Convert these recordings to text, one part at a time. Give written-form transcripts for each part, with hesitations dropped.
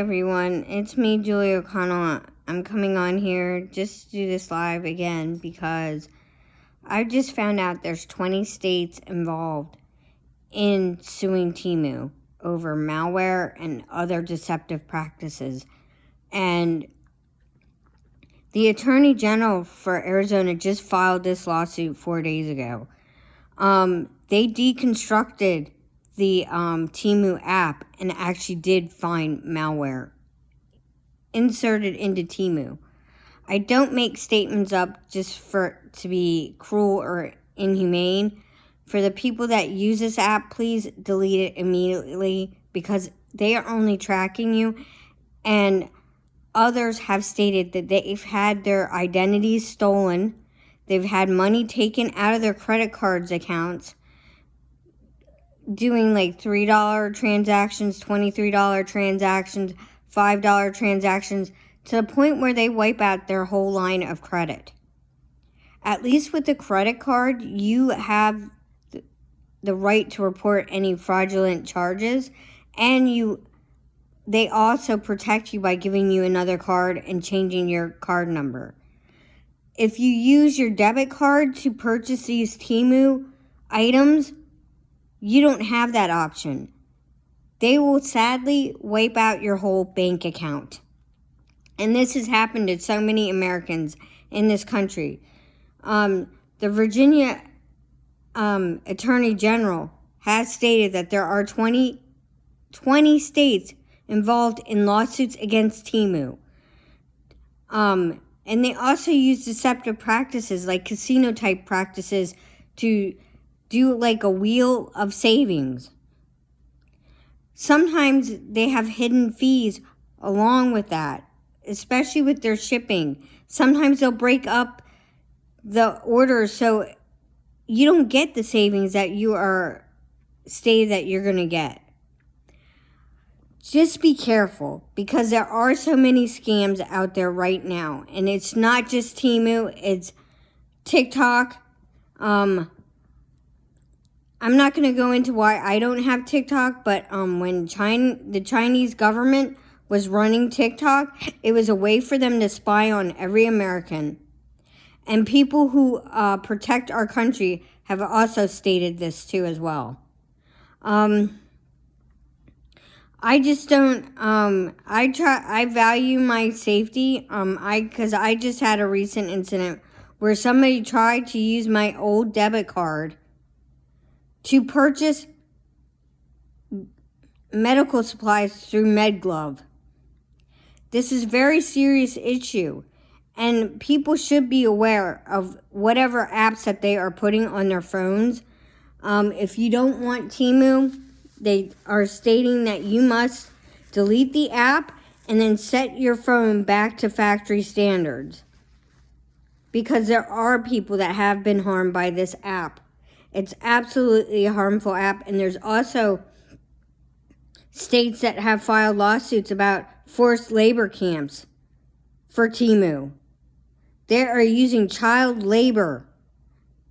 Everyone, it's me, Julie O'Connell. I'm coming on here just to do this live again because I just found out there's 20 states involved in suing Temu over malware and other deceptive practices. And the Attorney General for Arizona just filed this lawsuit 4 days ago. They deconstructed the Temu app and actually did find malware inserted into Temu. I don't make statements up just to be cruel or inhumane. For the people that use this app, please delete it immediately because they are only tracking you, and others have stated that they've had their identities stolen, they've had money taken out of their credit cards accounts, doing like $3 transactions, $23 transactions, $5 transactions, to the point where they wipe out their whole line of credit. At least with the credit card, you have the right to report any fraudulent charges, and they also protect you by giving you another card and changing your card number. If you use your debit card to purchase these Temu items, you don't have that option. They will sadly wipe out your whole bank account. And this has happened to so many Americans in this country. The Virginia Attorney General has stated that there are 20 states involved in lawsuits against Temu. And they also use deceptive practices like casino-type practices to do like a wheel of savings. Sometimes they have hidden fees along with that, especially with their shipping. Sometimes they'll break up the orders so you don't get the savings that you are stated that you're going to get. Just be careful because there are so many scams out there right now. And it's not just Temu, it's TikTok. I'm not going to go into why I don't have TikTok, but when the Chinese government was running TikTok, it was a way for them to spy on every American. And people who protect our country have also stated this too as well. I just don't, I value my safety, because I just had a recent incident where somebody tried to use my old debit card to purchase medical supplies through MedGlove. This is a very serious issue, and people should be aware of whatever apps that they are putting on their phones. If you don't want Temu, they are stating that you must delete the app and then set your phone back to factory standards, because there are people that have been harmed by this app. It's absolutely a harmful app, and there's also states that have filed lawsuits about forced labor camps for Temu. They are using child labor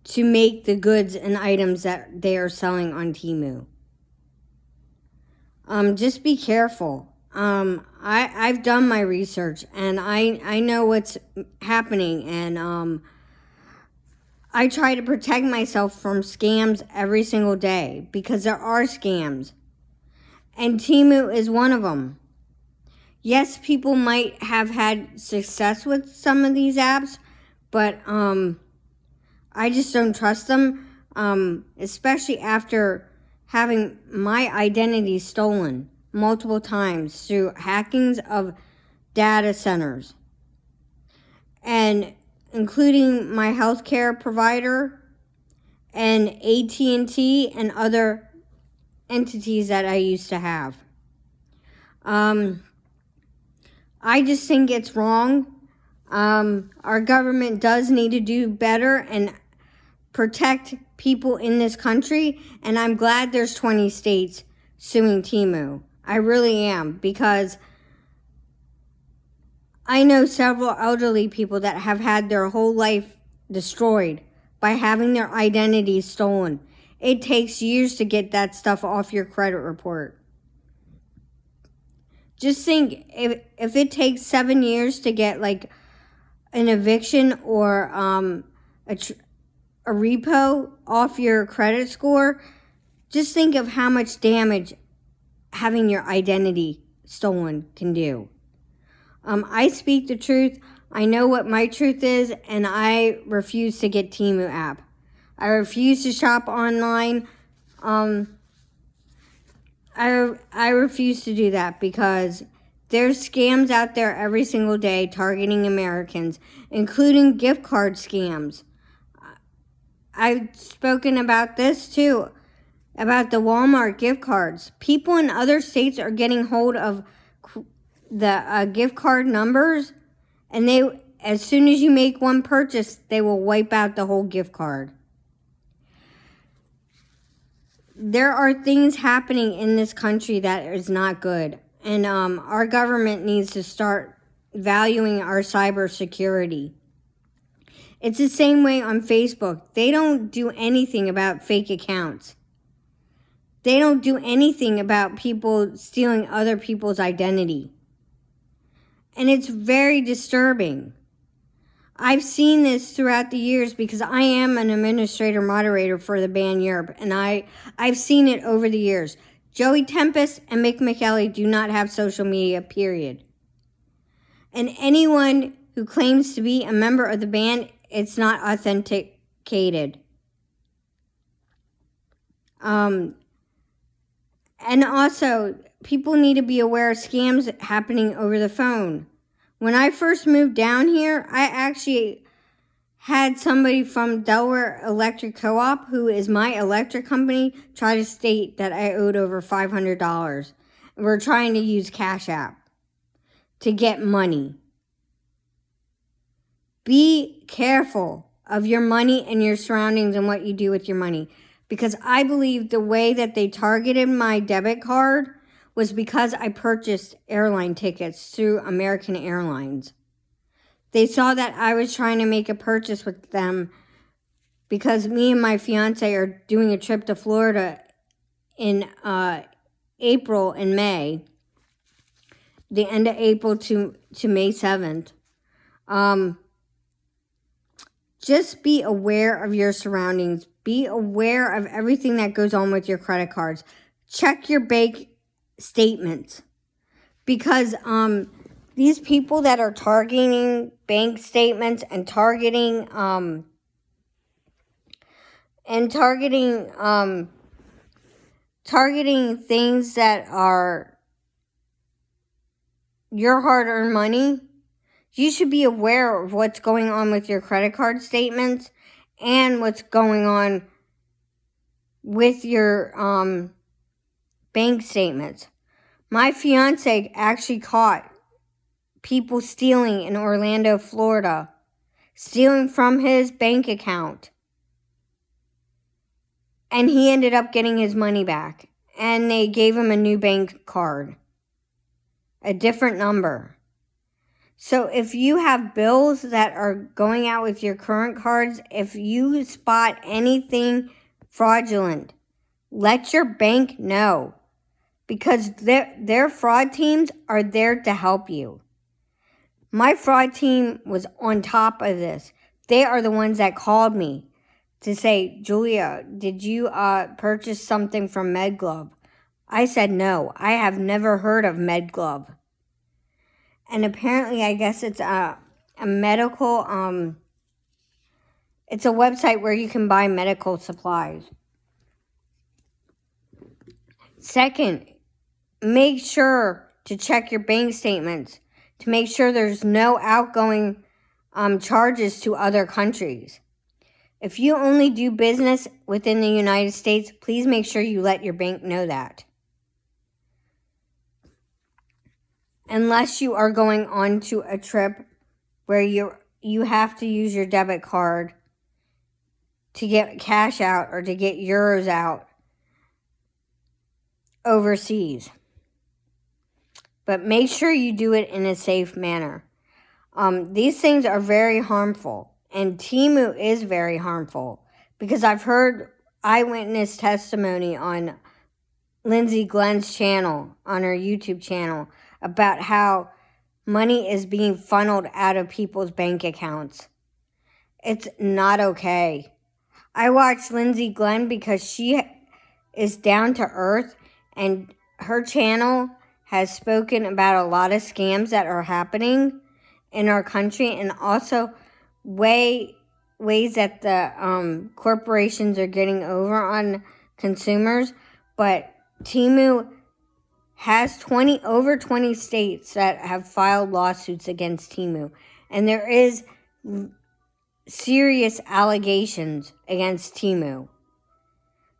to make the goods and items that they are selling on Temu. Just be careful. I've done my research, and I know what's happening, and I try to protect myself from scams every single day because there are scams. And Temu is one of them. Yes, people might have had success with some of these apps, but I just don't trust them, especially after having my identity stolen multiple times through hackings of data centers, and including my healthcare provider and AT&T and other entities that I used to have. I just think it's wrong. Our government does need to do better and protect people in this country, and I'm glad there's 20 states suing Temu. I really am, because I know several elderly people that have had their whole life destroyed by having their identities stolen. It takes years to get that stuff off your credit report. Just think, if it takes 7 years to get like an eviction or a repo off your credit score, just think of how much damage having your identity stolen can do. I speak the truth. I know what my truth is, and I refuse to get Temu app. I refuse to shop online. I refuse to do that because there's scams out there every single day targeting Americans, including gift card scams. I've spoken about this too, about the Walmart gift cards. People in other states are getting hold of the gift card numbers, and as soon as you make one purchase, they will wipe out the whole gift card. There are things happening in this country that is not good, and our government needs to start valuing our cybersecurity. It's the same way on Facebook. They don't do anything about fake accounts. They don't do anything about people stealing other people's identity. And it's very disturbing. I've seen this throughout the years because I am an administrator moderator for the band Europe, and I've seen it over the years. Joey Tempest and Mick McKelly do not have social media, period. And anyone who claims to be a member of the band, it's not authenticated. And also, people need to be aware of scams happening over the phone. When I first moved down here, I actually had somebody from Delaware Electric Co-op, who is my electric company, try to state that I owed over $500. We're trying to use Cash App to get money. Be careful of your money and your surroundings and what you do with your money. Because I believe the way that they targeted my debit card was because I purchased airline tickets through American Airlines. They saw that I was trying to make a purchase with them because me and my fiance are doing a trip to Florida in April and May, the end of April to May 7th. Just be aware of your surroundings. Be aware of everything that goes on with your credit cards. Check your bank statements, because these people that are targeting bank statements and targeting things that are your hard-earned money, you should be aware of what's going on with your credit card statements and what's going on with your bank statements. My fiance actually caught people stealing in Orlando, Florida, stealing from his bank account. And he ended up getting his money back. And they gave him a new bank card, a different number. So if you have bills that are going out with your current cards, if you spot anything fraudulent, let your bank know, because their fraud teams are there to help you. My fraud team was on top of this. They are the ones that called me to say, Julia, did you purchase something from MedGlove? I said, no, I have never heard of MedGlove. And apparently, I guess it's a medical, it's a website where you can buy medical supplies. Second, make sure to check your bank statements to make sure there's no outgoing charges to other countries. If you only do business within the United States, please make sure you let your bank know that. Unless you are going on to a trip where you have to use your debit card to get cash out or to get euros out overseas. But make sure you do it in a safe manner. These things are very harmful, and Temu is very harmful, because I've heard eyewitness testimony on Lindsay Glenn's channel, on her YouTube channel, about how money is being funneled out of people's bank accounts. It's not okay. I watch Lindsay Glenn because she is down to earth, and her channel has spoken about a lot of scams that are happening in our country, and also ways that the corporations are getting over on consumers. But Temu has over 20 states that have filed lawsuits against Temu, and there is serious allegations against Temu.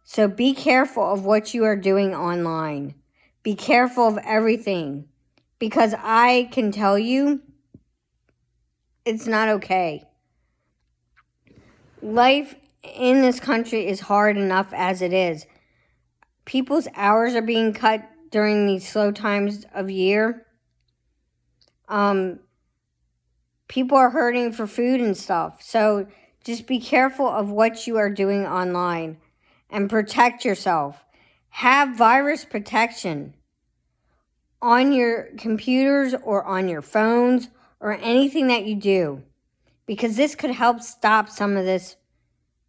So be careful of what you are doing online. Be careful of everything, because I can tell you it's not okay. Life in this country is hard enough as it is. People's hours are being cut during these slow times of year. People are hurting for food and stuff. So just be careful of what you are doing online and protect yourself. Have virus protection on your computers or on your phones or anything that you do, because this could help stop some of this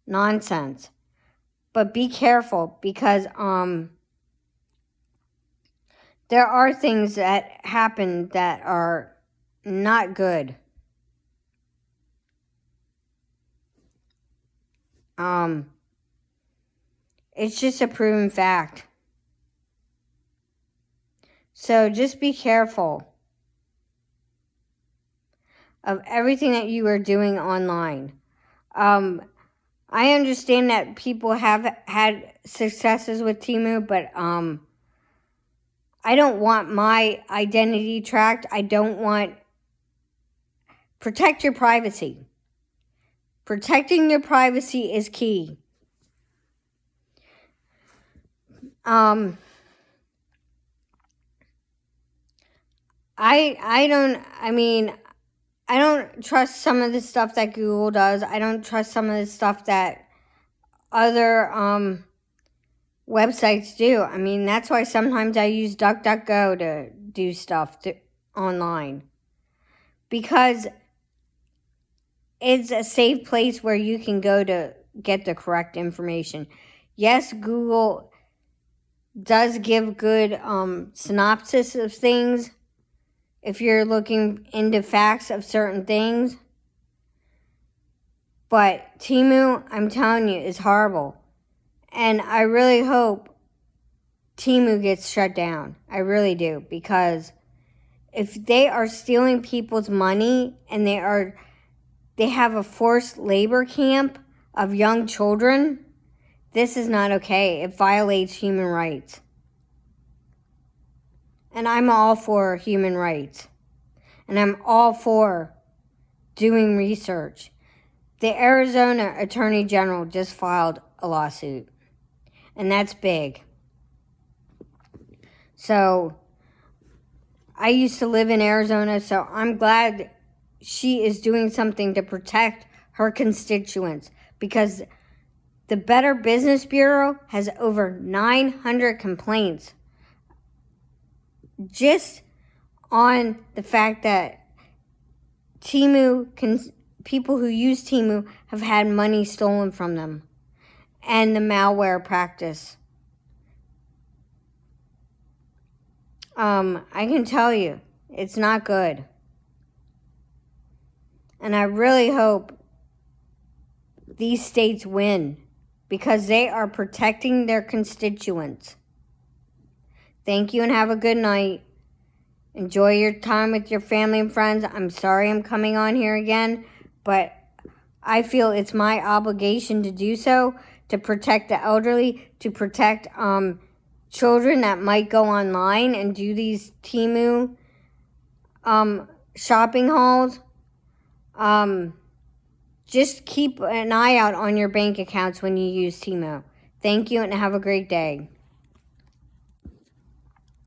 nonsense. But be careful, because there are things that happen that are not good. It's just a proven fact. So just be careful of everything that you are doing online. I understand that people have had successes with Temu, but I don't want my identity tracked. I don't want... Protect your privacy. Protecting your privacy is key. I don't trust some of the stuff that Google does. I don't trust some of the stuff that other websites do. I mean, that's why sometimes I use DuckDuckGo to do stuff online, because it's a safe place where you can go to get the correct information. Yes, Google does give good synopsis of things if you're looking into facts of certain things. But Temu, I'm telling you, is horrible. And I really hope Temu gets shut down. I really do. Because if they are stealing people's money and they have a forced labor camp of young children, this is not okay. It violates human rights. And I'm all for human rights. And I'm all for doing research. The Arizona Attorney General just filed a lawsuit. And that's big. So, I used to live in Arizona, so I'm glad she is doing something to protect her constituents. Because the Better Business Bureau has over 900 complaints just on the fact that people who use Temu have had money stolen from them, and the malware practice. I can tell you, it's not good. And I really hope these states win, because they are protecting their constituents. Thank you and have a good night. Enjoy your time with your family and friends. I'm sorry I'm coming on here again, but I feel it's my obligation to do so, to protect the elderly, to protect children that might go online and do these Temu shopping hauls. Just keep an eye out on your bank accounts when you use Temu. Thank you and have a great day.